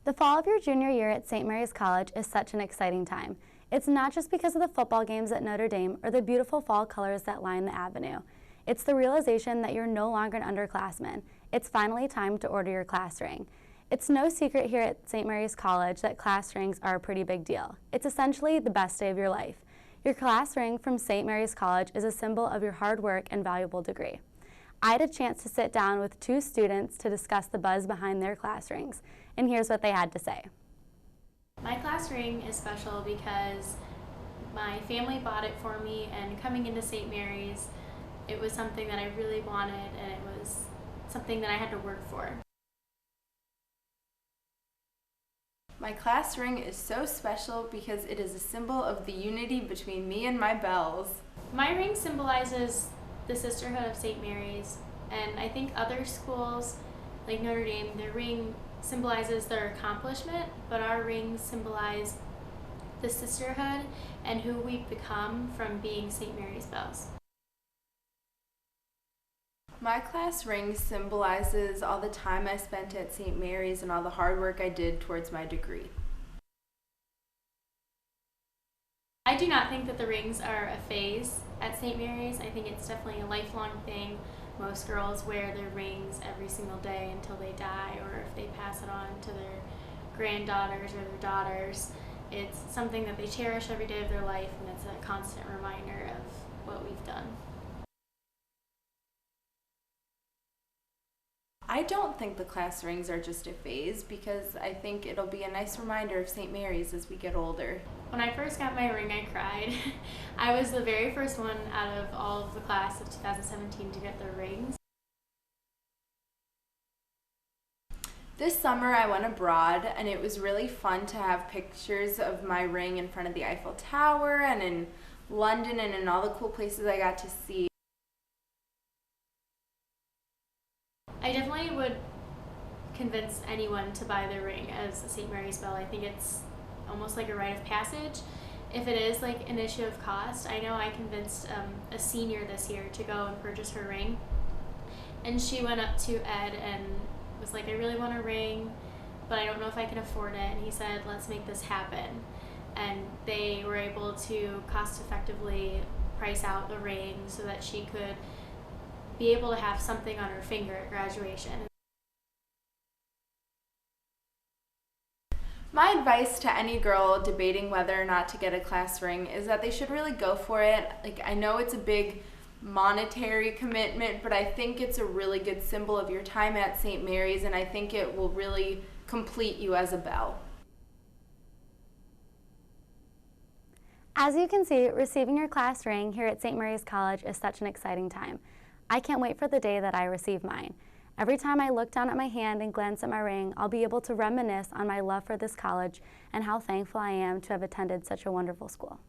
The fall of your junior year at St. Mary's College is such an exciting time. It's not just because of the football games at Notre Dame or the beautiful fall colors that line the avenue. It's the realization that you're no longer an underclassman. It's finally time to order your class ring. It's no secret here at St. Mary's College that class rings are a pretty big deal. It's essentially the best day of your life. Your class ring from St. Mary's College is a symbol of your hard work and valuable degree. I had a chance to sit down with two students to discuss the buzz behind their class rings, and here's what they had to say. My class ring is special because my family bought it for me, and coming into St. Mary's, it was something that I really wanted, and it was something that I had to work for. My class ring is so special because it is a symbol of the unity between me and my bells. My ring symbolizes the sisterhood of St. Mary's, and I think other schools like Notre Dame, their ring symbolizes their accomplishment, but our rings symbolize the sisterhood and who we've become from being St. Mary's bells. My class ring symbolizes all the time I spent at St. Mary's and all the hard work I did towards my degree. I do not think that the rings are a phase at St. Mary's. I think it's definitely a lifelong thing. Most girls wear their rings every single day until they die, or if they pass it on to their granddaughters or their daughters. It's something that they cherish every day of their life, and it's a constant reminder of what we've done. I don't think the class rings are just a phase because I think it'll be a nice reminder of St. Mary's as we get older. When I first got my ring, I cried. I was the very first one out of all of the class of 2017 to get their rings. This summer I went abroad, and it was really fun to have pictures of my ring in front of the Eiffel Tower and in London and in all the cool places I got to see. I definitely would convince anyone to buy their ring as a St. Mary's belle. I think it's almost like a rite of passage. If it is like an issue of cost, I know I convinced a senior this year to go and purchase her ring, and she went up to Ed and was like, I really want a ring, but I don't know if I can afford it, and he said, let's make this happen. And they were able to cost effectively price out the ring so that she could be able to have something on her finger at graduation. My advice to any girl debating whether or not to get a class ring is that they should really go for it. I know it's a big monetary commitment, but I think it's a really good symbol of your time at St. Mary's, and I think it will really complete you as a belle. As you can see, receiving your class ring here at St. Mary's College is such an exciting time. I can't wait for the day that I receive mine. Every time I look down at my hand and glance at my ring, I'll be able to reminisce on my love for this college and how thankful I am to have attended such a wonderful school.